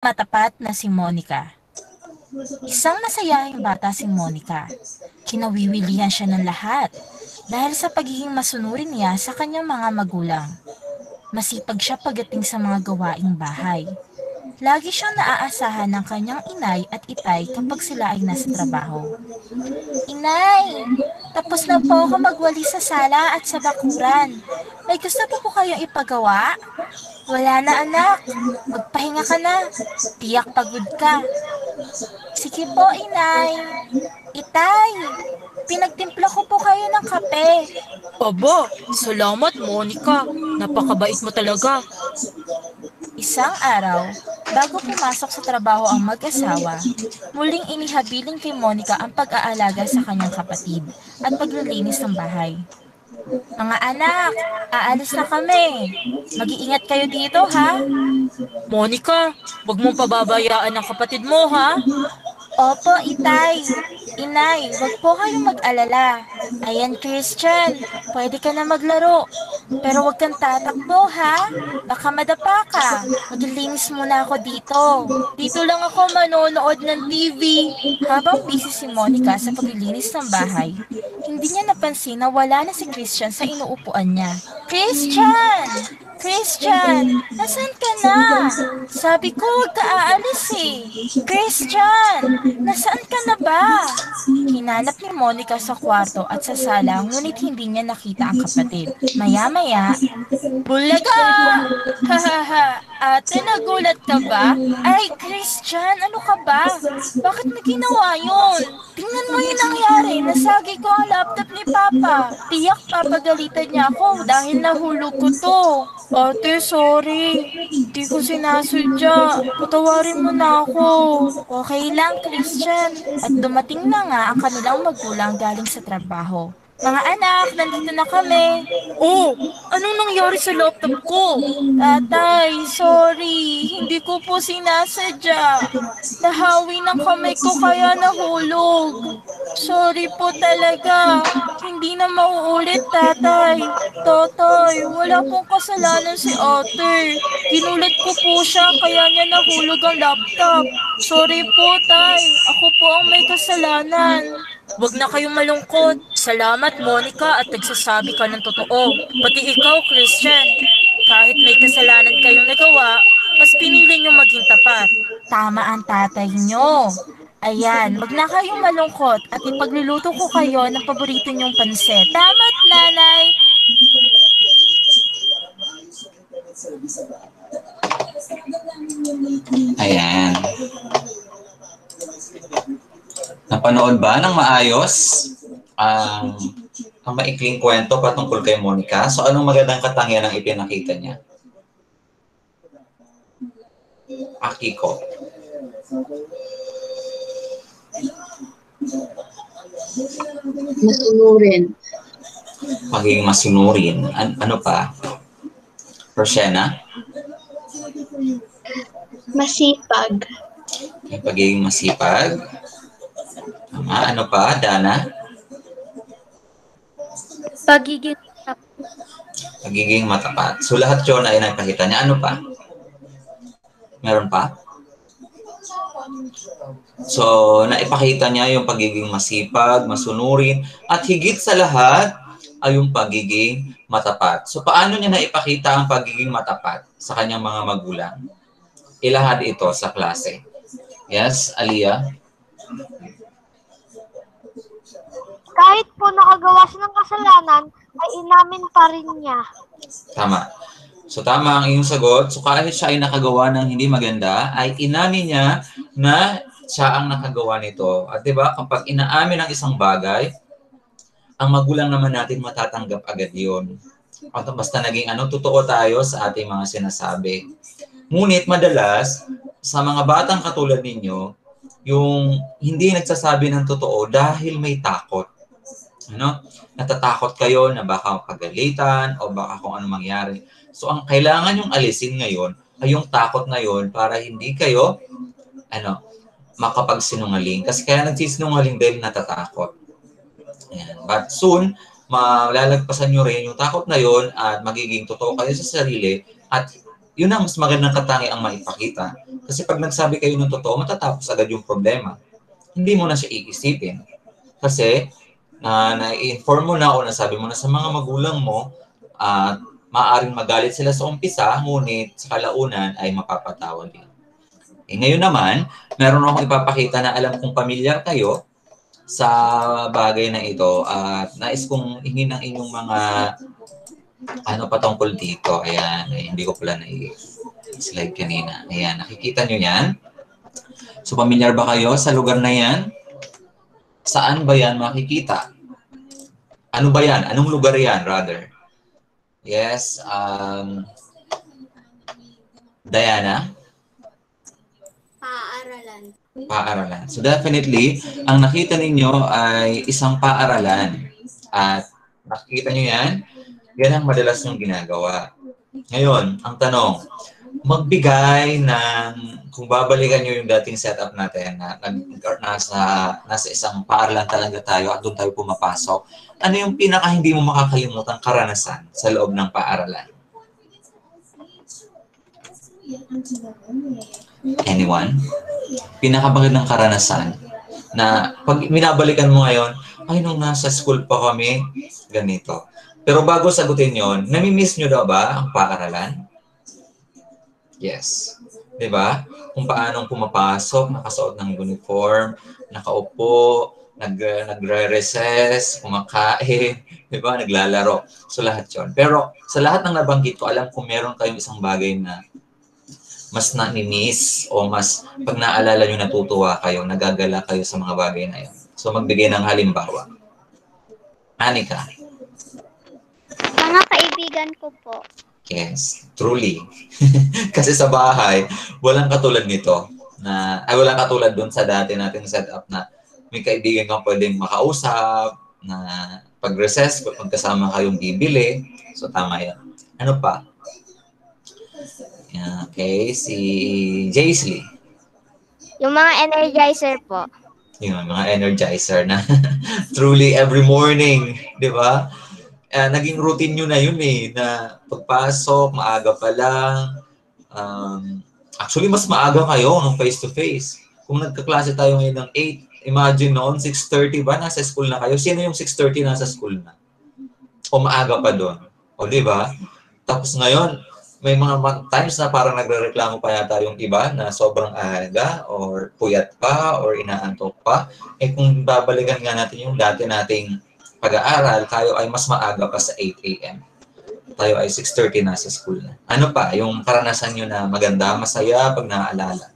Matapat na si Monica. Isang masayahing bata si Monica. Kinawiwilihan siya ng lahat dahil sa pagiging masunurin niya sa kanyang mga magulang. Masipag siya pagdating sa mga gawaing bahay. Lagi siyang naaasahan ng kanyang inay at itay kapag sila ay nasa trabaho. Inay, tapos na po ako magwali sa sala at sa bakuran. May gusto po kayong ipagawa? Wala na anak, magpahinga ka na. Tiyak pagod ka. Sige po, inay. Itay, pinagtimpla ko po kayo ng kape. Aba, salamat Monica. Napakabait mo talaga. Isang araw, bago pumasok sa trabaho ang mag-asawa, muling inihabilin kay Monica ang pag-aalaga sa kanyang kapatid at paglilinis ng bahay. Mga anak, aalis na kami. Mag-iingat kayo dito, ha? Monica, wag mong pababayaan ang kapatid mo ha. Opo, itay. Inay, wag po kayong mag-alala. Ayan, Christian, pwede ka na maglaro. Pero wag kang tatakbo, ha? Baka madapa ka. Maglilinis muna ako dito. Dito lang ako manonood ng TV. Habang busy si Monica sa paglilinis ng bahay, hindi niya napansin na wala na si Christian sa inuupuan niya. Christian! Christian! Nasaan ka na? Sabi ko huwag ka aalis eh. Christian! Nasaan ka na ba? Hinanap ni Monica sa kwarto at sa sala ngunit hindi niya nakita ang kapatid. Maya-maya, Bulaga! Hahaha! Ate, nagulat ka ba? Ay, Christian, ano ka ba? Bakit mo ginawa yun? Tingnan mo yung nangyari. Nasagi ko ang laptop ni Papa. Tiyak papagalitan niya ako dahil nahulog ko to. Ate, sorry. Hindi ko sinasadya. Patawarin mo na ako. Okay lang, Christian. At dumating na nga ang kanilang magulang galing sa trabaho. Mga anak, nandito na kami. Oh, anong nangyari sa laptop ko? Tatay, sorry. Hindi ko po sinasadya. Nahawi ng kamay ko kaya nahulog. Sorry po talaga. Hindi na mauulit, tatay. Tatay, wala pong kasalanan si ate. Ginulat ko po siya kaya niya nahulog ang laptop. Sorry po, tay. Ako po ang may kasalanan. Wag na kayong malungkot. Salamat Monica at nagsasabi ka ng totoo. Pati ikaw Christian. Kahit may kasalanan kayong nagawa, mas pinili niyong maging tapat. Tama ang tatay nyo. Ayan, wag na kayong malungkot at ipagluluto ko kayo ng paborito nyong pansit. Tama't, nanay! Ayan. Napanood ba ng maayos ang maikling kwento patungkol kay Monica? So anong magandang katangian ang ipinakita niya? Akiko. Masunurin. Pagiging masunurin. Ano pa? Rosena? Masipag. Pagiging masipag. Tama. Ano pa? Dana? Pagiging Pagiging matapat. So lahat yun ay nakikita niya. Ano pa? Meron pa? So, naipakita niya yung pagiging masipag, masunurin, at higit sa lahat ay yung pagiging matapat. So, paano niya naipakita ang pagiging matapat sa kanyang mga magulang? Ilahad ito sa klase. Yes, Aliyah? Kahit po nakagawa siya ng kasalanan, ay inamin pa rin niya. Tama. So, tama ang iyong sagot. So, kahit siya ay nakagawa ng hindi maganda, ay inamin niya na siya ang nakagawa nito. At diba, kapag inaamin ang isang bagay, ang magulang naman natin matatanggap agad yun. At basta naging totoo tayo sa ating mga sinasabi. Ngunit madalas, sa mga batang katulad ninyo, yung hindi nagsasabi ng totoo dahil may takot. Natatakot kayo na baka pagalitan o baka kung ano mangyari. So, ang kailangan yung alisin ngayon ay yung takot na yun para hindi kayo makapagsinungaling. Kasi kaya nagsisinungaling dahil natatakot. Ayan. But soon, malalagpasan nyo rin yung takot na yun at magiging totoo kayo sa sarili at yun ang mas magandang katangiang maipakita. Kasi pag nagsabi kayo ng totoo, matatapos agad yung problema. Hindi mo na siya iisipin. Kasi, na-inform mo na o nasabi mo na sa mga magulang mo at maaaring magalit sila sa umpisa, ngunit sa kalaunan ay mapapatawad din. Ngayon naman, meron akong ipapakita na alam kong pamilyar kayo sa bagay na ito at nais kong hingin ang inyong mga patungkol dito. Ayan, hindi ko pala na-slide kanina. Ayan, nakikita nyo yan? So, pamilyar ba kayo sa lugar na yan? Saan ba yan makikita? Ano ba yan? Anong lugar yan, rather? Yes, Diana? Paaralan. So definitely, ang nakita ninyo ay isang paaralan. At nakikita nyo yan, yan ang madalas nyong ginagawa. Ngayon, ang tanong, magbigay ng, kung babalikan nyo yung dating setup natin, na nasa isang paaralan talaga tayo at doon tayo pumapasok, ano yung pinaka hindi mo makakalimutang karanasan sa loob ng paaralan? Anyone? Pinakamagandang karanasan na pag minabalikan mo ngayon, ay nung nasa school pa kami, ganito. Pero bago sagutin yon, nami-miss nyo daw ba ang paaralan? Yes. Diba? Kung paanong pumapasok, nakasuot ng uniform, nakaupo, nagre-recess, kumakain, diba? Naglalaro. So lahat yon. Pero sa lahat ng nabanggit ko, alam ko meron kayong isang bagay na mas na-miss o mas pag naalala nyo natutuwa kayo, nagagala kayo sa mga bagay na yun. So magbigay ng halimbawa. Anika? Mga kaibigan ko po. Yes, truly. Kasi sa bahay, walang katulad nito. Walang katulad dun sa dati nating setup na may kaibigan kang pwedeng makausap, na pag-recess, pagkasama kayong bibili. So tama yan. Ano pa? Okay, si Jaisley. Yung mga energizer po. Yung mga energizer na truly every morning, di ba? Naging routine nyo na yun na pagpasok, maaga pa lang. Actually, mas maaga kayo ng face-to-face. Kung nagkaklase tayo ngayon ng 8, imagine noon, 6:30 ba? Nasa school na kayo. Sino yung 6:30 nasa school na? O maaga pa doon? O di ba? Tapos ngayon, may mga times na parang nagrereklamo pa yata yung iba na sobrang aga or puyat pa or inaantok pa. Kung babalikan nga natin yung dati nating pag-aaral, tayo ay mas maaga pa sa 8 a.m. Tayo ay 6:30 na sa school na. Ano pa? Yung karanasan nyo na maganda, masaya pag naaalala.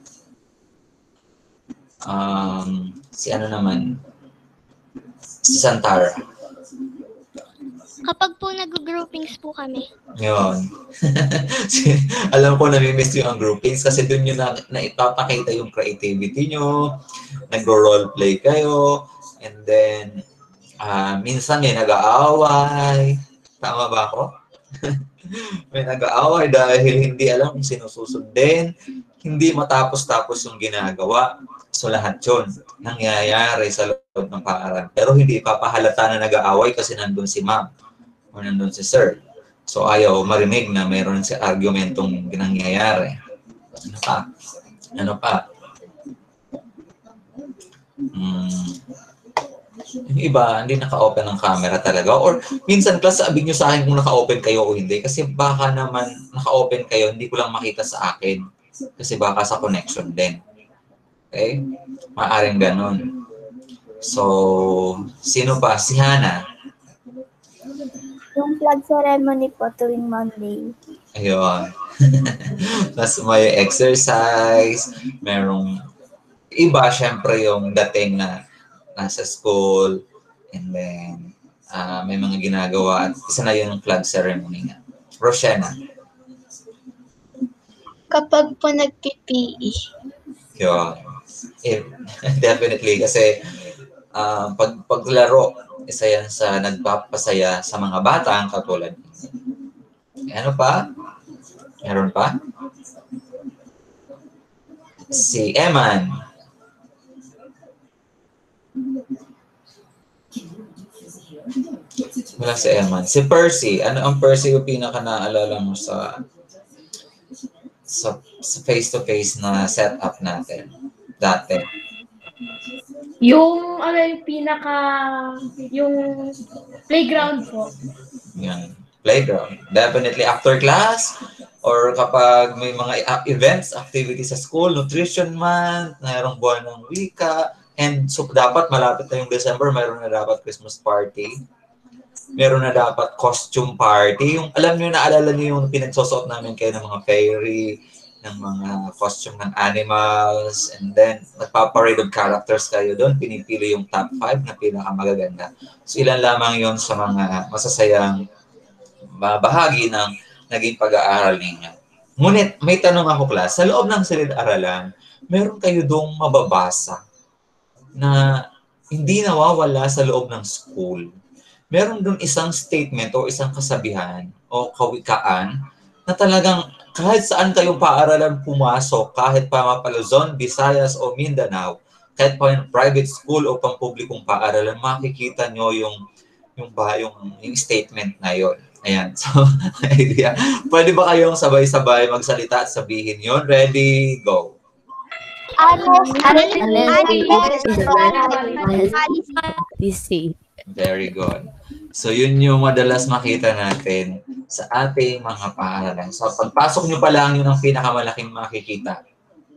Si ano naman? Si Santara. Kapag po nag-groupings po kami. Yun. Alam ko nami-miss yung ang groupings kasi doon nyo na ipapakita yung creativity nyo, nag-roleplay kayo, and then minsan may nag-aaway. Tama ba ako? May nag-aaway dahil hindi alam kung sino susundin, hindi matapos-tapos yung ginagawa. So lahat yun nangyayari sa loob ng paaralan. Pero hindi ipapahalata na nag-aaway kasi nandun si ma'am o nandun si sir. So ayaw marinig na mayroon si argumentong nangyayari. Ano pa? Yung iba, hindi naka-open ang camera talaga. Or minsan, class, sabihin nyo sa akin kung naka-open kayo o hindi. Kasi baka naman naka-open kayo, hindi ko lang makita sa akin. Kasi baka sa connection din. Okay? Maaring ganun. So, sino pa? Si Hana. Yung flag ceremony po tuwing Monday. Ayun. Tapos may exercise, merong iba, syempre yung dating na nasa school, and then may mga ginagawa. At isa na yun yung flag ceremony nga. Roshena. Kapag po nag-PPE. Yun. Definitely, kasi paglaro, isa yan sa nagpapasaya sa mga bata ang katulad. Ano pa? Meron pa? Si Eman. Wala si Eman. Si Percy. Ano ang Percy yung pinaka naalala mo sa sa face-to-face na setup natin dati? Yung yung playground po. Yung playground. Definitely after class or kapag may mga events, activities sa school, nutrition month, mayroong buwan ng wika, and so dapat malapit na yung December, mayroon na dapat Christmas party. Meron na dapat costume party. Yung alam niyo, naalala niyo yung pinagsusuot namin kayo ng mga fairy, ng mga costume ng animals, and then nagpaparade of characters kayo doon, pinipili yung top 5 na pinakamagaganda. So ilan lamang yon sa mga masasayang bahagi ng naging pag-aaral ninyo. Ngunit may tanong ako, class, sa loob ng silid-aralan, meron kayo doong mababasa na hindi nawawala sa loob ng school. Meron doon isang statement o isang kasabihan o kawikaan na talagang kahit saan kayong paaralan pumasok, kahit pa Mapaluzon, Visayas o Mindanao, kahit pa yung private school o pampublikong paaralan, makikita nyo yung statement na yon. Ayan. So, idea. Pwede ba kayong sabay-sabay magsalita at sabihin yon? Ready? Go. Very good. So, yun yung madalas makita natin sa ating mga paaralan. So, pagpasok nyo pa lang, yun ang pinakamalaking makikita.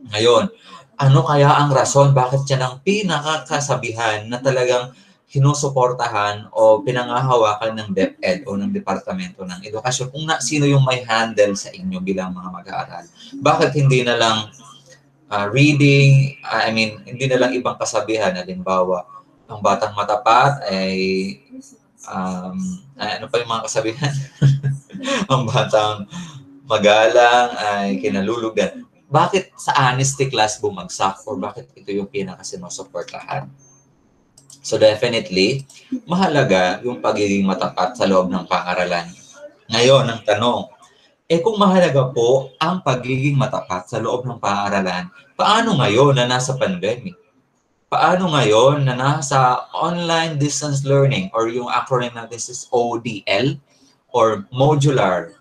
Ngayon, ano kaya ang rason? Bakit yan ang pinakakasabihan na talagang sinusuportahan o pinangahawakan ng DepEd o ng Departamento ng Edukasyon? Kung sino yung may handle sa inyo bilang mga mag-aaral? Bakit hindi na lang reading, hindi na lang ibang kasabihan? Halimbawa, ang batang matapat ay ano pa yung mga kasabihan? Ang batang magalang ay kinalulugan. Bakit sa honesty class bumagsak or bakit ito yung pinakasinusuportahan? So definitely, mahalaga yung pagiging matapat sa loob ng paaralan. Ngayon, ang tanong, kung mahalaga po ang pagiging matapat sa loob ng paaralan, paano ngayon na nasa pandemic? Paano ngayon na nasa online distance learning or yung acronym natin is ODL or modular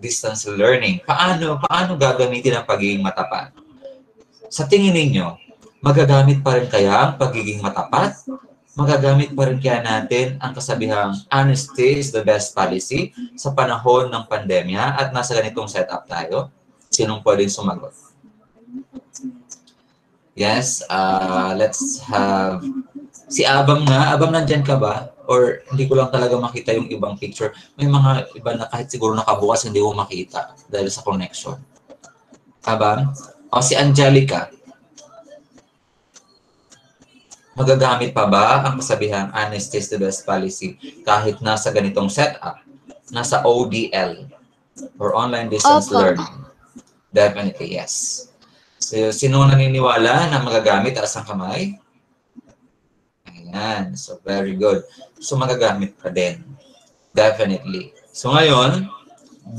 distance learning? Paano gagamitin ang pagiging matapat? Sa tingin ninyo, magagamit pa rin kaya ang pagiging matapat? Magagamit pa rin kaya natin ang kasabihang honesty is the best policy sa panahon ng pandemya at nasa ganitong setup tayo? Sinong pwedeng sumagot? Yes, let's have si Abam nga. Abam, nandyan ka ba? Or hindi ko lang talaga makita yung ibang picture. May mga iba na kahit siguro nakabukas, hindi ko makita dahil sa connection. Abam? O si Angelica. Magagamit pa ba ang kasabihang honesty is the best policy kahit nasa ganitong setup? Nasa ODL or online distance learning? Definitely, yes. So, sino naniniwala na magagamit? Taas ang kamay. Ayan. So, very good. So, magagamit pa din. Definitely. So, ngayon,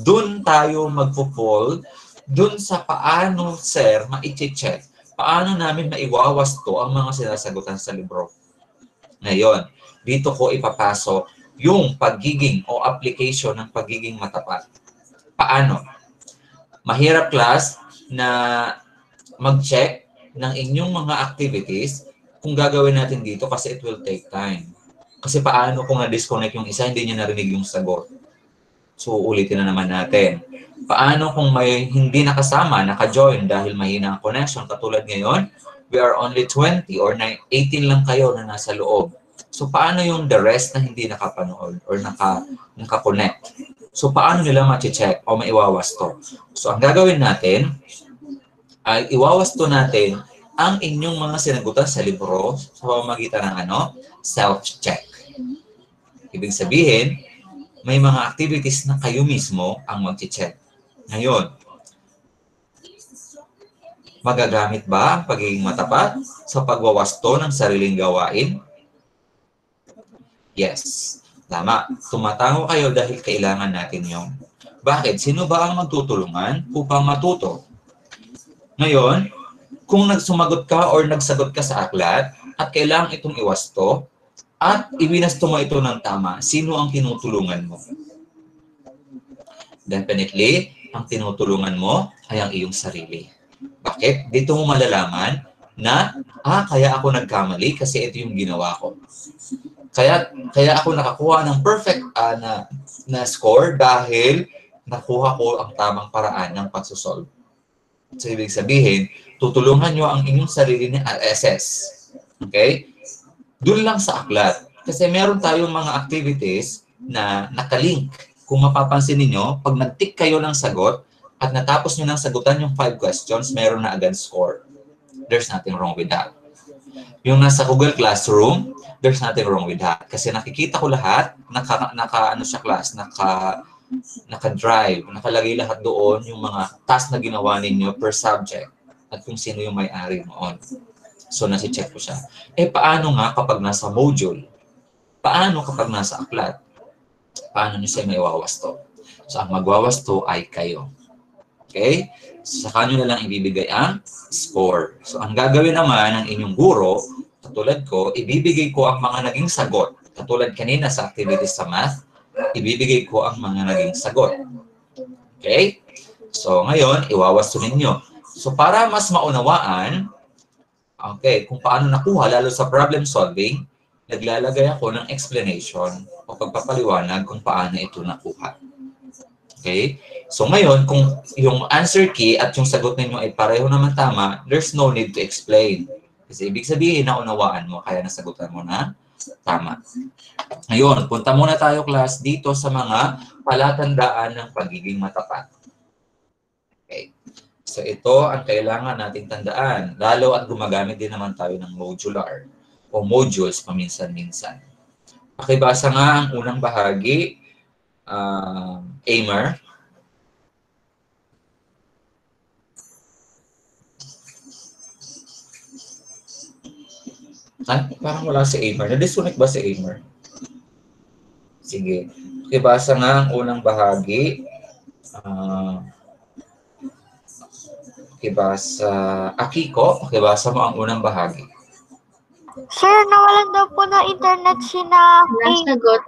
dun tayo magpo-fall dun sa paano, sir, ma-check. Paano namin maiwawasto ang mga sinasagutan sa libro. Ngayon, dito ko ipapasok yung pagiging o application ng pagiging matapat. Paano? Mahirap, class, na mag-check ng inyong mga activities kung gagawin natin dito kasi it will take time. Kasi paano kung na-disconnect yung isa, hindi niya narinig yung sagot? So, ulitin na naman natin. Paano kung may hindi nakasama, naka-join dahil mahina ang connection? Katulad ngayon, we are only 20 or 18 lang kayo na nasa loob. So, paano yung the rest na hindi nakapanood or naka-connect? So, paano nila ma-check o maiwawasto? So, ang gagawin natin, ay iwawasto natin ang inyong mga sinagutan sa libro sa pamamagitan ng self-check. Ibig sabihin, may mga activities na kayo mismo ang mag-check. Ngayon, magagamit ba ang pagiging matapat sa pagwawasto ng sariling gawain? Yes. Tama. Tumatango kayo dahil kailangan natin yun. Bakit? Sino ba ang magtutulungan upang matuto? Ngayon, kung nagsumagot ka or nagsagot ka sa aklat at kailangan itong iwasto at iwinasto mo ito ng tama, sino ang tinutulungan mo? Definitely, ang tinutulungan mo ay ang iyong sarili. Bakit? Dito mo malalaman na, kaya ako nagkamali kasi ito yung ginawa ko. Kaya ako nakakuha ng perfect na score dahil nakuha ko ang tamang paraan ng pagsosolve. So, ibig sabihin, tutulungan nyo ang inyong sarili na assess. Okay? Doon lang sa aklat. Kasi meron tayong mga activities na nakalink. Kung mapapansin niyo, pag nag-tick kayo ng sagot at natapos nyo ng sagutan yung 5 questions, meron na agad score. There's nothing wrong with that. Yung nasa Google Classroom, there's nothing wrong with that. Kasi nakikita ko lahat, naka-drive, nakalagay lahat doon yung mga task na ginawa ninyo per subject at kung sino yung may-ari noon. So, nasi-check ko siya. Paano nga kapag nasa module? Paano kapag nasa aklat? Paano nyo siya may wawasto? So, ang magwawasto ay kayo. Okay? So, sa kanyo na lang ibibigay ang score. So, ang gagawin naman ng inyong guro, katulad ko, ibibigay ko ang mga naging sagot. Katulad kanina sa activities sa math, ibibigay ko ang mga naging sagot. Okay? So, ngayon, iwawasto ninyo. So, para mas maunawaan, kung paano nakuha, lalo sa problem solving, naglalagay ako ng explanation o pagpapaliwanag kung paano ito nakuha. Okay? So ngayon, kung yung answer key at yung sagot ninyo ay pareho naman tama, there's no need to explain. Kasi ibig sabihin, naunawaan mo, kaya nasagutan mo na tama. Ngayon, punta muna tayo, class, dito sa mga palatandaan ng pagiging matapat. Okay. So ito ang kailangan nating tandaan. Lalo at gumagamit din naman tayo ng modular o modules paminsan-minsan. Pakibasa nga ang unang bahagi, Amer. Parang wala si Amer. Na-disconnect ba si Amer? Sige. Pakibasa nga ang unang bahagi. Pakibasa. Akiko, pakibasa mo ang unang bahagi. Sir, nawalan daw po ng internet si na Sinasagot,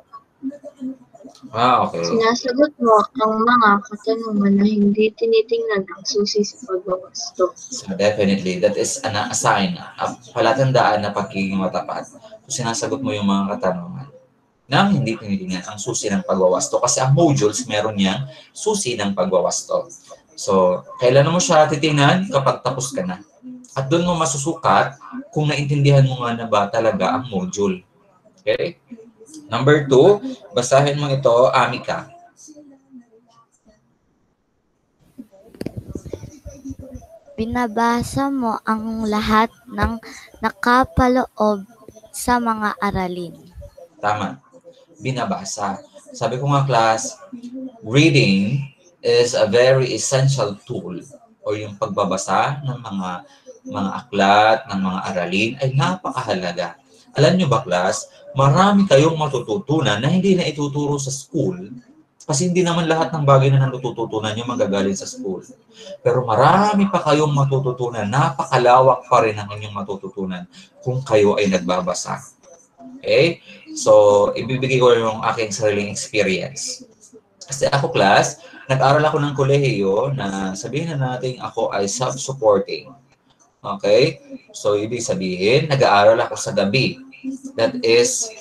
Okay. sinasagot mo ang mga katanungan na hindi tinitingnan ang susi sa pagwawasto. So definitely, that is a sign, palatandaan na pagiging matapat. So, sinasagot mo yung mga katanungan nang hindi tinitingnan ang susi ng pagwawasto. Kasi ang modules, meron niyang susi ng pagwawasto. So, kailan mo siya titingnan? Kapag tapos ka na. At doon mo masusukat kung naintindihan mo nga na ba talaga ang module. Okay? Number 2, basahin mo ito, Amika. Binabasa mo ang lahat ng nakapaloob sa mga aralin. Tama. Binabasa. Sabi ko nga, class, reading is a very essential tool o yung pagbabasa ng mga aklat, ng mga aralin ay napakahalaga. Alam nyo ba, class, marami kayong matututunan na hindi na ituturo sa school kasi hindi naman lahat ng bagay na natututunan nyo magagaling sa school. Pero marami pa kayong matututunan, napakalawak pa rin ang inyong matututunan kung kayo ay nagbabasa. Okay? So, ibibigay ko yung aking sariling experience. Kasi ako, class, nag-aral ako ng kolehiyo na sabihin na natin ako ay self-supporting. Okay? So, ibig sabihin, nag-aaral ako sa gabi. That is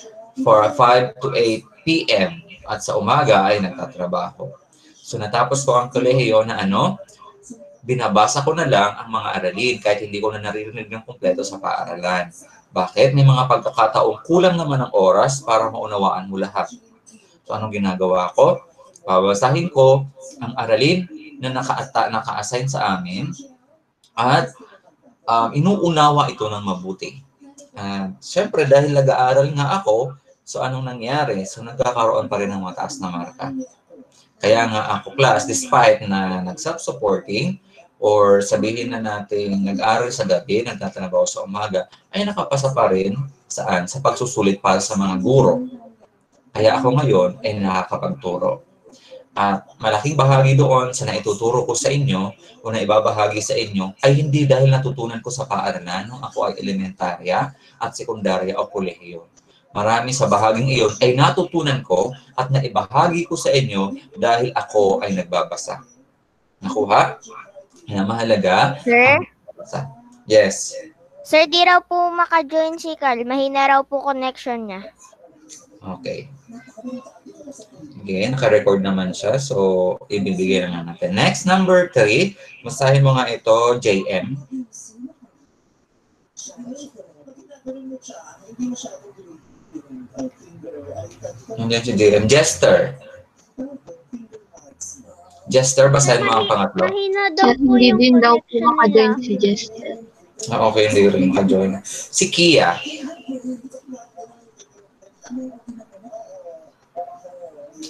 for 5 to 8 p.m. At sa umaga ay nagtatrabaho. So, natapos ko ang kolehiyo na binabasa ko na lang ang mga aralin kahit hindi ko na naririnig ng kumpleto sa paaralan. Bakit? May mga pagkakataong kulang naman ang oras para maunawaan mo lahat. So, anong ginagawa ko? Babasahin ko ang aralin na naka-assign sa amin at inuunawa ito ng mabuti. Siyempre, dahil nag-aaral nga ako, so anong nangyari? So, nagkakaroon pa rin ng mataas na marka. Kaya nga ako, class, despite na nag-self-supporting, or sabihin na natin nag-aral sa gabi, nagtatrabaho sa umaga, ay nakapasa pa rin saan? Sa pagsusulit para sa mga guro. Kaya ako ngayon ay nakakapagturo. At malaking bahagi doon sa naituturo ko sa inyo o na ibabahagi sa inyo ay hindi dahil natutunan ko sa paaralan nung ako ay elementarya at sekundarya o kolehiyo. Marami sa bahaging iyon ay natutunan ko at naibahagi ko sa inyo dahil ako ay nagbabasa. Nakuha? Yan, mahalaga. Sir? Yes. Sir, di raw po maka-join si Carl. Mahina raw po connection niya. Okay. Again, naka-record naman siya. So, ibibigay na natin. Next, number 3. Basahin mo nga ito, JM. Hindi si JM. Jester. Jester, basahin mo ang pangatlo. Mahina daw Sir, po hindi yung din daw po connection maka-join niya. si Jester. Okay, hindi rin maka-join. Si Kia.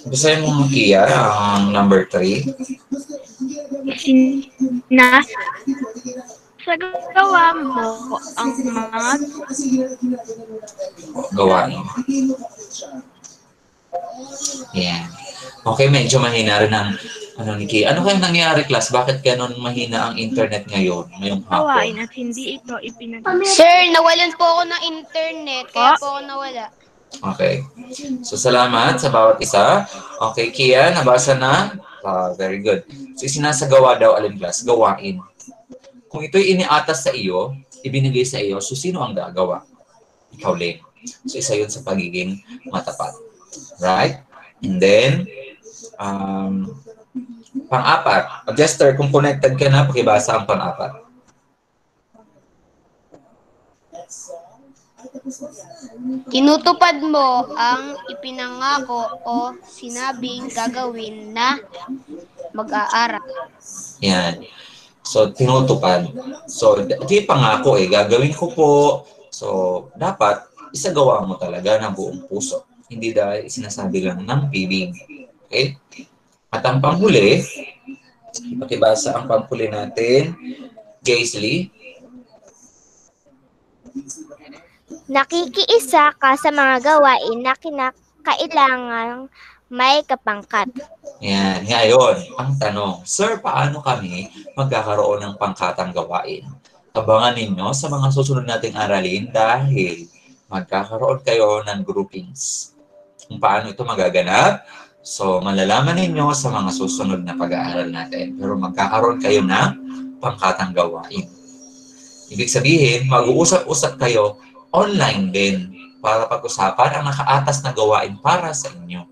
Basahin mo ang Kia, ang number 3. Na sa gawa mo ang mga Gawa mo. Yan. Okay, medyo mahina rin ang ni Kia. Ano kayong nangyari, class? Bakit ganun mahina ang internet ngayon, ngayong hapon? at hindi ito Sir, nawalan po ako ng internet, kaya po ako nawala. Okay. So, salamat sa bawat isa. Okay, Kia, nabasa na? Very good. So, sinasagawa daw, alin class? Gawain. Kung ito'y iniatas sa iyo, ibinigay sa iyo, so sino ang gagawa? Ikaw lang. So, isa yun sa pagiging matapat. Right? And then, pang-apat. Jester, kung connected ka na, pakibasa ang pang-apat. Tinutupad mo ang ipinangako o sinabing gagawin na mag-aaral. Yan. So, tinutupad. So, di pangako gagawin ko po. So, dapat isagawa mo talaga ng buong puso. Hindi dahil sinasabi lang ng bibig. Okay? At ang panghuli, ipakibasa ang panghuli natin. Jaisley. nakikiisa ka sa mga gawain na kinakailangang may kapangkat. Yan. Ngayon, ang tanong, Sir, paano kami magkakaroon ng pangkatang gawain? Abangan ninyo sa mga susunod nating aralin dahil magkakaroon kayo ng groupings. Kung paano ito magaganap, so malalaman ninyo sa mga susunod na pag-aaral natin. Pero magkakaroon kayo ng pangkatang gawain. Ibig sabihin, mag-uusap-usap kayo online din para pag-usapan ang nakaatas na gawain para sa inyo.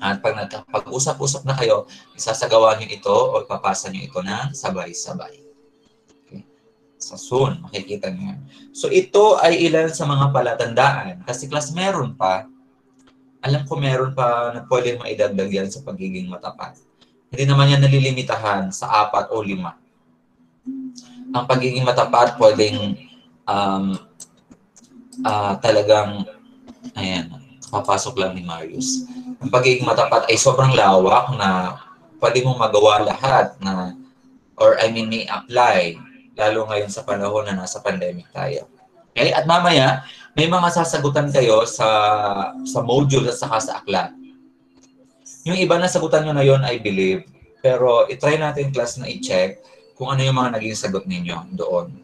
At pag nagpag-usap-usap na kayo, isasagawa nyo ito o ipapasa nyo ito na sabay-sabay. Okay. So soon, makikita nyo. So ito ay ilan sa mga palatandaan. Kasi class, meron pa. Alam ko meron pa na pwede maidagdag yan sa pagiging matapat. Hindi naman yan nalilimitahan sa 4 o 5. Ang pagiging matapat pwedeng talagang, ayan, papasok lang ni Marius. Ang pagiging matapat ay sobrang lawak na pwede mong magawa lahat na, or I mean, may apply, lalo ngayon sa panahon na nasa pandemic tayo. Okay? At mamaya, may mga sasagutan kayo sa module at saka sa aklat. Yung iba na sagutan nyo na yon I believe, pero itry natin class na i-check kung ano yung mga naging sagot ninyo doon.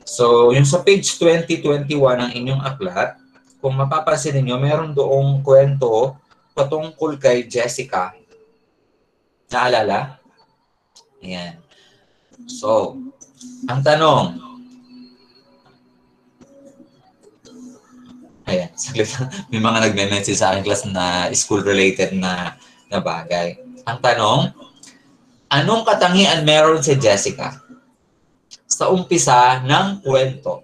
So, yung sa page 20-21 ng inyong aklat, kung mapapansin ninyo, meron doong kwento patungkol kay Jessica. Naalala? Ayan. So, ang tanong, ayan, saglit lang. May mga nagme-message sa akin class na school-related na bagay. Ang tanong, anong katangian meron si Jessica sa umpisa ng kwento?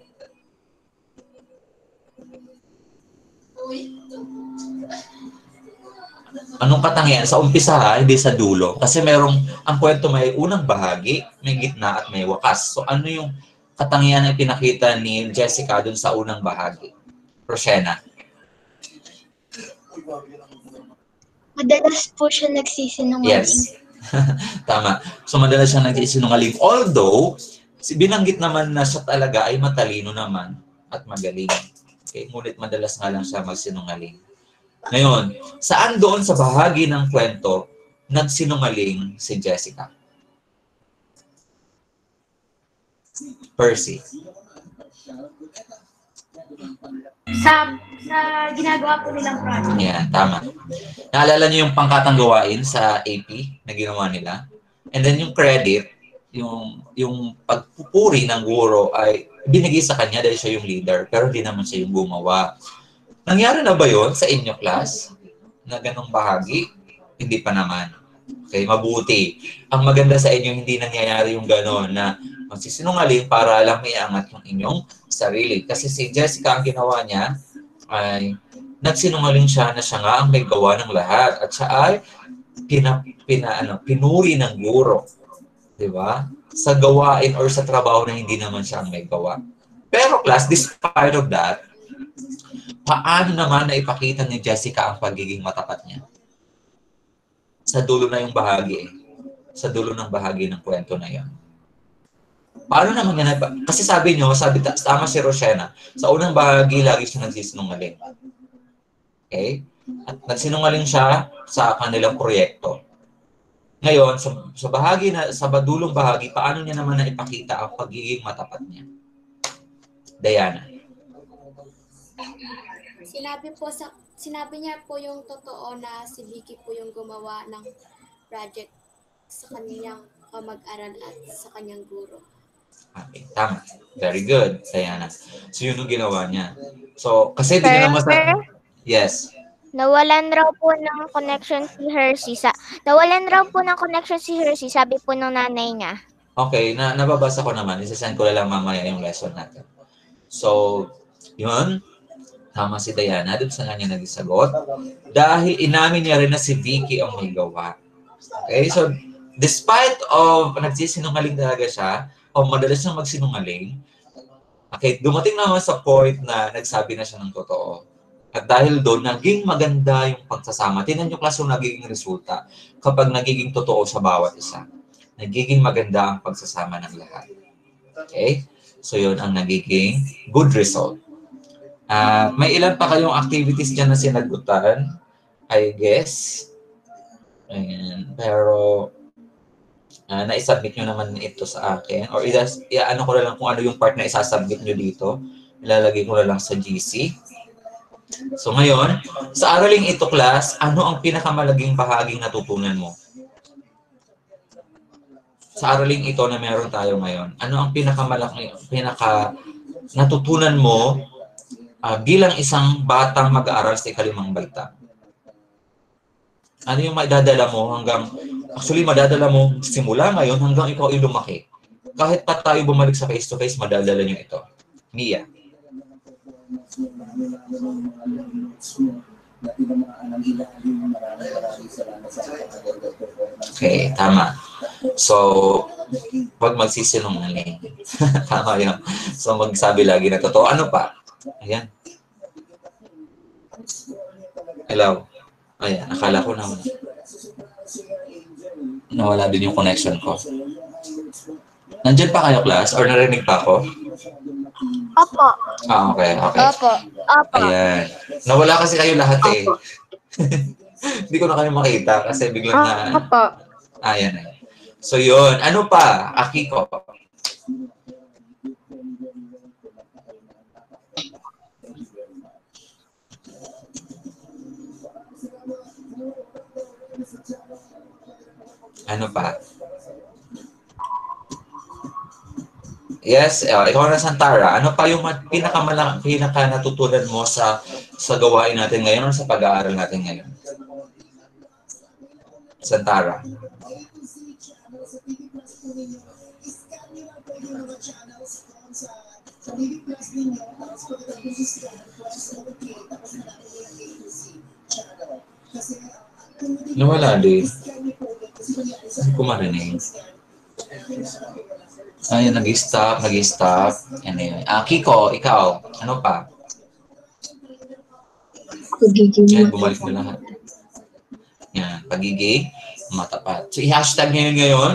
Anong katangian? Sa umpisa hindi sa dulo. Kasi merong, ang kwento may unang bahagi, may gitna at may wakas. So ano yung katangian na pinakita ni Jessica dun sa unang bahagi? Roshena. Madalas po siya nagsisinungaling. Yes. Tama. So madalas siya nagsisinungaling. Although, binanggit naman na siya talaga ay matalino naman at magaling. Okay? Ngunit madalas nga lang siya magsinungaling. Ngayon, saan doon sa bahagi ng kwento nagsinungaling si Jessica? Percy. Sa ginagawa po nilang project. Yan, tama. Naalala niyo yung pangkatang gawain sa AP na ginawa nila? And then yung credit, yung pagpupuri ng guro ay binigay sa kanya dahil siya yung leader, pero hindi naman siya yung gumawa. Nangyari na ba yon sa inyo class? Na ganong bahagi? Hindi pa naman. Okay, mabuti. Ang maganda sa inyo, hindi nangyayari yung ganon na magsisinungaling para lang iangat yung inyong sarili. Kasi si Jessica, ang ginawa niya ay nagsinungaling siya na siya nga ang may gawa ng lahat. At siya ay pinuri ng guro. Diba? Sa gawain or sa trabaho na hindi naman siya ang may gawa. Pero class, despite of that, paano naman na ipakita ni Jessica ang pagiging matapat niya? Sa dulo na yung bahagi Sa dulo ng bahagi ng kwento na yan. Paano naman yan? Kasi sabi nyo, tama si Roshena, sa unang bahagi, lagi siya nagsisinungaling. Okay? At nagsinungaling siya sa kanilang proyekto. Ngayon, sa dulong bahagi, paano niya naman na ipakita ang pagiging matapat niya? Diana. Sinabi niya po yung totoo na si Vicky po yung gumawa ng project sa kanyang mag-aral at sa kanyang guro. Okay, tama. Very good, Diana. So, yun yung ginawa niya. So, kasi di niya naman Yes. Nawalan raw po ng connection si Hershey. Sabi po ng nanay niya. Okay, nababasa ko naman. Isasend ko lang mamaya yung lesson natin. So, yun. Tama si Diana. Doon sa kanya nagsagot. Dahil inamin niya rin na si Vicky ang may gawa. Okay, so, despite of nagsisinungaling talaga siya, o madalas siyang magsinungaling, okay, dumating naman sa point na nagsabi na siya ng totoo. At dahil doon, naging maganda yung pagsasama. Tingnan nyo class yung nagiging resulta kapag nagiging totoo sa bawat isa. Nagiging maganda ang pagsasama ng lahat. Okay? So yun ang nagiging good result. May ilan pa kayong activities dyan na sinagutan, I guess. Ayan. Pero, na-submit nyo naman ito sa akin. Or ano ko na lang kung ano yung part na isasubmit nyo dito. Ilalagay ko na lang sa GC. So ngayon, sa araling ito class, ano ang pinakamalaging bahaging natutunan mo? Sa araling ito na meron tayo ngayon, ano ang natutunan mo bilang isang batang mag-aaral sa ikalimang baitang? Ano yung madadala mo madadala mo simula ngayon hanggang ikaw ay lumaki. Kahit pa tayo bumalik sa face-to-face, madadala nyo ito. Mia. Okay, tama. So, wag magsisinungaling. Tama yun. So, magsabi lagi na totoo. Ano pa? Ayan. Hello. Ayan, akala ko na nawala din yung connection ko. Nandiyan pa kayo, class? Or narinig pa ako? Opo. Okay. Opo. Ayan. Nawala kasi kayo lahat eh. Hindi ko na kayo makita kasi biglang na... Opo. Ayan. So yun. Ano pa? Akiko. Ano pa? Yes, ikaw na Santara. Ano pa yung pinaka natutunan mo sa gawain natin ngayon o sa pag-aaral natin ngayon? Santara. Nawala din. Hindi ko marinig. Ayun, nag-stop. Anyway. Kiko, ikaw, ano pa? Yan, bumalik na lahat. Yan, pagiging matapat. So, i-hashtag nyo ngayon.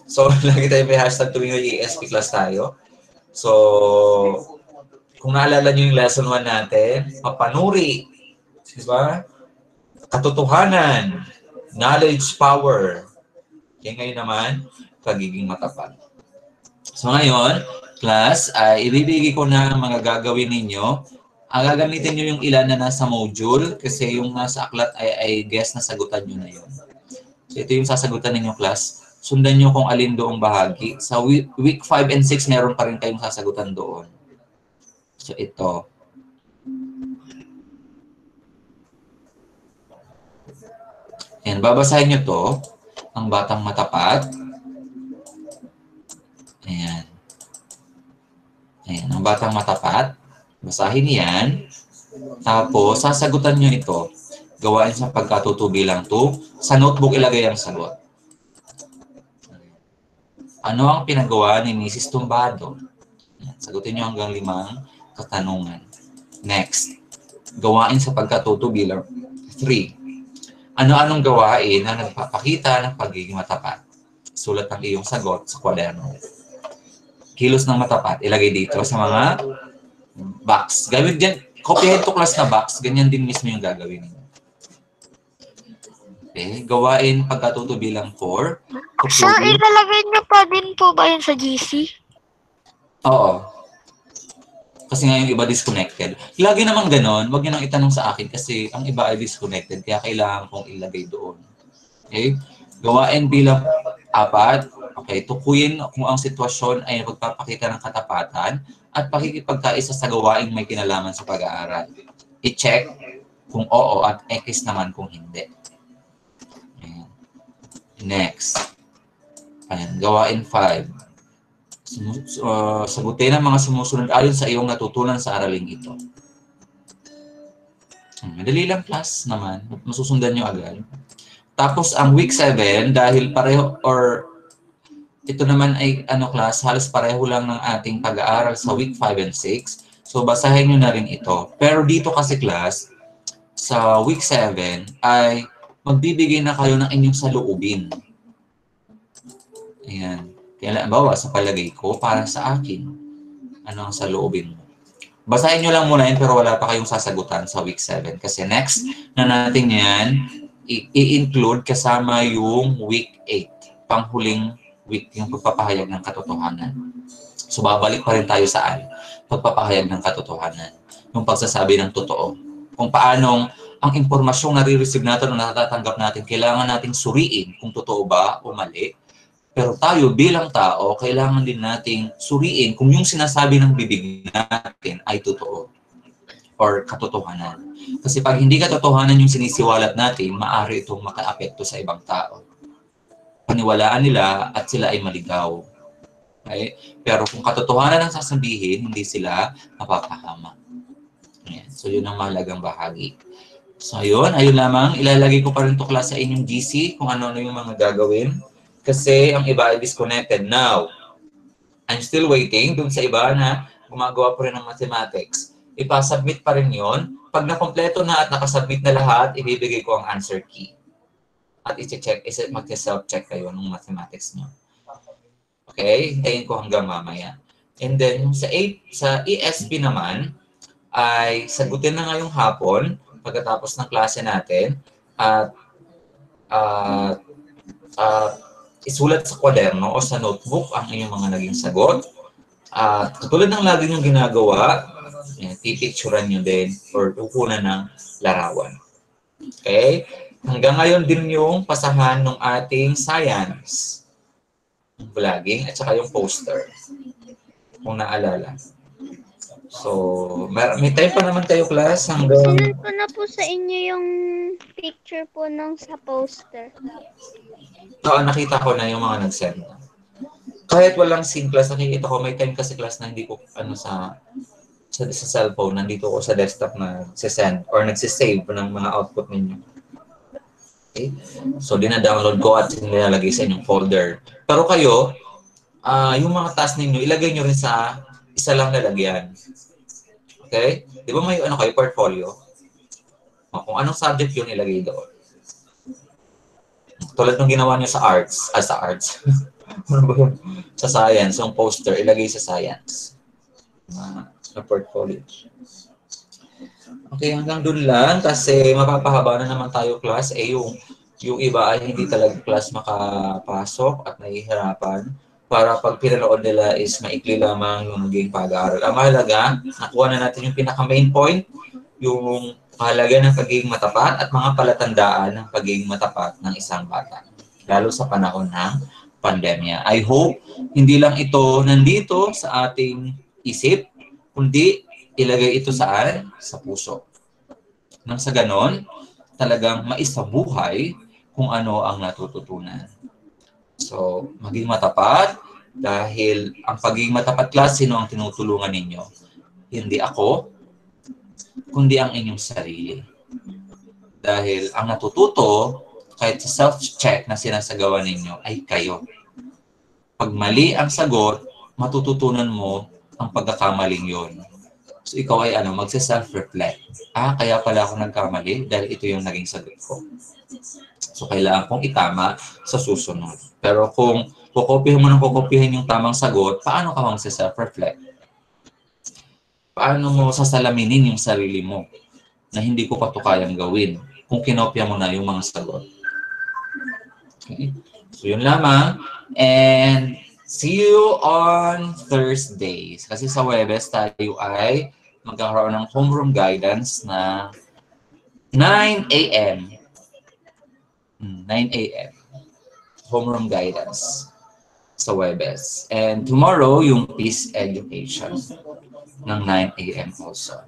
So, lagi tayo may hashtag tuwing ESP class tayo. So, kung naalala nyo yung lesson 1 natin, mapanuri. Diba? Katotohanan. Knowledge, power. Kaya ngayon naman, pagiging matapat. So ngayon, class, ibibigay ko na mga gagawin ninyo. Gagamitin nyo yung ilan na nasa module kasi yung nasa aklat ay guess na sagutan nyo na yun. So ito yung sasagutan ninyo, class. sundan nyo kung alin doong bahagi. Sa week 5 and 6, meron pa rin kayong sasagutan doon. So, ito. Ayan, babasahin nyo to. Ang Batang Matapat. Ayan. Ayan, ang Batang Matapat. Basahin yan. Tapos, sasagutan nyo ito. Gawain sa pagkatuto bilang 2. Sa notebook, ilagay ang sagot. Ano ang pinagawa ni Mrs. Tumbado? Ayan, sagutin nyo hanggang 5 katanungan. Next. Gawain sa pagkatuto bilang 3. Ano-anong gawain na nagpapakita ng pagiging matapat? Sulat ang iyong sagot sa kwaderno. Kilos ng matapat, ilagay dito sa mga box. Gawin dyan, kopyahin to class na box, ganyan din mismo yung gagawin niyo. Okay, gawain pagkatuto bilang 4. Sir, ilalagay niyo pa din po ba yun sa GC? Oo. Kasi nga yung iba disconnected. Lagi naman ganon, wag nyo nang itanong sa akin kasi ang iba ay disconnected, kaya kailangan kong ilagay doon. Okay? Gawain bilang 4. Okay, tukuyin kung ang sitwasyon ay magpapakita ng katapatan at pakikipagkaisa sa gawaing may kinalaman sa pag-aaral. I-check kung oo at X naman kung hindi. Ayan. Next. Ayan, gawain 5. Sagutin ang mga sumusunod ayon sa iyong natutunan sa araling ito. Madali lang class naman. Masusundan nyo agad. Tapos ang week 7, dahil pareho or ito naman ay class, halos pareho lang ng ating pag-aaral sa week 5 and 6. So basahin nyo na rin ito. Pero dito kasi class, sa week 7 ay magbibigay na kayo ng inyong saloobin. Ayan. Kaya bawa sa palagay ko, para sa akin, ano ang saloobin mo? Basahin nyo lang muna yun, pero wala pa kayong sasagutan sa week 7. Kasi next na natin yan, i-include kasama yung week 8. Panghuling week, yung pagpapahayag ng katotohanan. So, babalik pa rin tayo saan? Pagpapahayag ng katotohanan. Yung pagsasabi ng totoo. Kung paanong ang impormasyong nare-receive natin o natatanggap natin, kailangan nating suriin kung totoo ba o mali. Pero tayo bilang tao, kailangan din nating suriin kung yung sinasabi ng bibig natin ay totoo or katotohanan. Kasi pag hindi katotohanan yung sinisiwalat natin, maaari itong makaapekto sa ibang tao. Paniwalaan nila at sila ay maligaw. Okay? Pero kung katotohanan ang sasabihin, hindi sila mapapahama. Ayan. So yun ang mahalagang bahagi. So ayun lamang. Ilalagay ko pa rin ito class sa inyong GC kung ano-ano yung mga gagawin. Kasi ang iba ay disconnected. Now, I'm still waiting dun sa iba na gumagawa po rin ng mathematics. Ipa-submit pa rin yun. Pag nakompleto na at nakasubmit na lahat, ibibigay ko ang answer key. At i-check, mag-self-check kayo ng mathematics nyo. Okay? Hintayin ko hanggang mamaya. And then, sa ESP naman, ay sagutin na ngayong hapon pagkatapos ng klase natin at isulat sa kwaderno o sa notebook ang inyong mga naging sagot. At katulad ng lagi niyong ginagawa, pipicturean nyo din or kukunan ng larawan. Okay? Hanggang ngayon din yung pasahan ng ating science, yung vlogging, at saka yung poster, kung naalala. So, may time pa naman tayo class hanggang... Sinend ko na po sa inyo yung picture po ng sa poster. Oo, nakita ko na yung mga nag-send. Kahit walang scene class, nakikita ko, may time kasi class na hindi ko, sa cellphone, nandito ko sa desktop na send or nagsisave ng mga output ninyo. Okay? So, dina-download ko at nilalagay sa inyong folder. Pero kayo, yung mga task ninyo, ilagay nyo rin sa isa lang lalagyan. Okay? Di ba may kayo, portfolio? Kung anong subject yun, ilagay doon. Tulad ng ginawa nyo sa arts. Sa science, yung poster, ilagay sa science. Sa portfolio. Okay, hanggang dun lang kasi mapapahaba na naman tayo class. Yung iba ay hindi talaga class makapasok at nahihirapan para pag pinanood nila is maikli lamang yung maging pag-aaral. Ang mahalaga, nakuha na natin yung pinaka-main point, yung mahalaga ng pagiging matapat at mga palatandaan ng pagiging matapat ng isang bata, lalo sa panahon ng pandemya. I hope hindi lang ito nandito sa ating isip, kundi ilagay ito saan? Sa puso. Nang sa ganon, talagang maisabuhay kung ano ang natututunan. So, maging matapat dahil ang pagiging matapat class, sino ang tinutulungan ninyo? Hindi ako, kundi ang inyong sarili. Dahil ang natututo, kahit sa self-check na sinasagawa ninyo, ay kayo. Pag mali ang sagot, matututunan mo ang pagkakamaling yon. So ikaw ay magsa-self-reflect. Kaya pala ako nagkamali dahil ito yung naging sagot ko. So kailangan kong itama sa susunod. Pero kung kukopihan mo ng kukopihan yung tamang sagot, paano ka magsa-self-reflect? Paano mo sasalaminin yung sarili mo na hindi ko pa ito kayang gawin kung kinopya mo na yung mga sagot? Okay. So yun lamang. And see you on Thursdays. Kasi sa Webes tayo ay magkakaroon ng homeroom guidance na 9 a.m. 9 a.m. Homeroom guidance sa Webes. And tomorrow, yung Peace Education ng 9 a.m. also.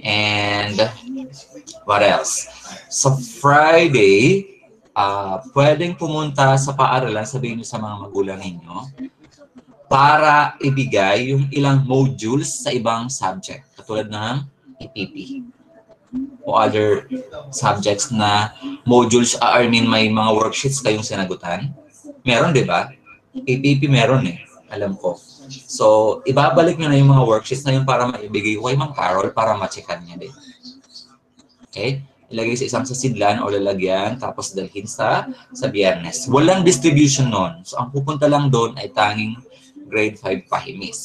And what else? Sa Friday, pwedeng pumunta sa paaralan, sabihin nyo sa mga magulang ninyo, para ibigay yung ilang modules sa ibang subject, katulad ng EPP o other subjects na modules, may mga worksheets kayong sinagutan. Meron, di ba? EPP meron alam ko. So, ibabalik nyo na yung mga worksheets na yun para maibigay ko kay Mang Carol para ma-checkan niya din. Okay? Ilagay sa isang sasidlan o lalagyan, tapos dalhin sa Biyernes. Walang distribution nun. So, ang pupunta lang doon ay tanging grade 5 pahimis.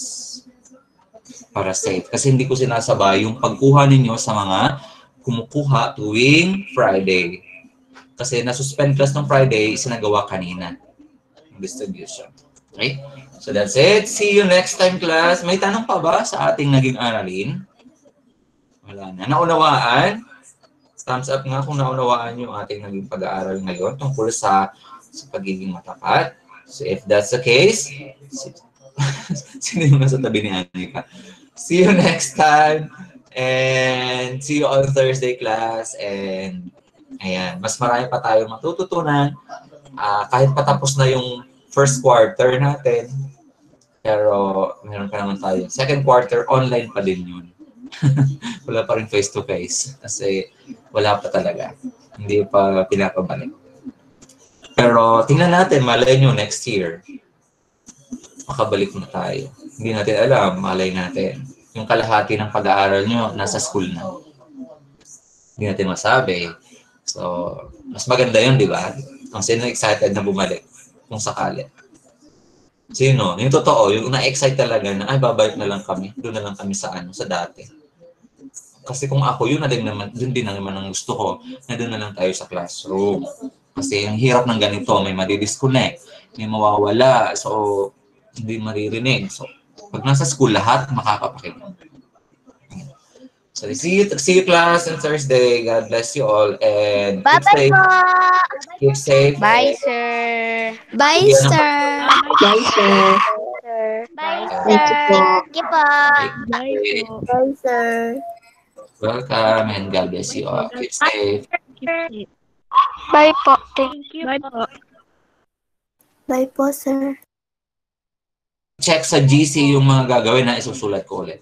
Para safe. Kasi hindi ko sinasabay yung pagkuha ninyo sa mga kumukuha tuwing Friday. Kasi na-suspend class ng Friday, sinagawa kanina. Distribution. Okay? So, that's it. See you next time, class. May tanong pa ba sa ating naging aralin? Wala na. Naunawaan? Thumbs up nga kung naunawaan yung ating naging pag-aaral ngayon tungkol sa pagiging matapat. So if that's the case, sino yung nasa tabi ni Anika? See you next time and see you on Thursday class. And ayan, mas marami pa tayo matututunan kahit patapos na yung first quarter natin. Pero meron pa naman tayo. Second quarter, online pa din yun. Wala pa rin face-to-face kasi wala pa talaga. Hindi pa pinapabalik. Pero tingnan natin, malay nyo next year. Makabalik na tayo. Hindi natin alam, malay natin. Yung kalahati ng pag-aaral nyo, nasa school na. Hindi natin masabi. So, mas maganda yun, di ba? Ang sino excited na bumalik kung sakali. Sino? Yung totoo, yung na-excite talaga na, babalik na lang kami. Doon na lang kami sa dati. Kasi kung ako, yun din naman ang gusto ko, na doon na lang tayo sa classroom. Kasi ang hirap ng ganito, may madidisconnect, may mawawala, so hindi maririnig. So, pag nasa school, lahat makakapakinig. So, see you class on Thursday. God bless you all. And Bye-bye po! Keep safe. Bye, sir. Bye, sir. Bye, sir. Bye, Thank you po. Thank you po. Bye, sir. Welcome and God bless you all. Keep safe. Bye po. Thank you. Bye po, sir. Check sa GC yung mga gagawin na isusulat ko ulit.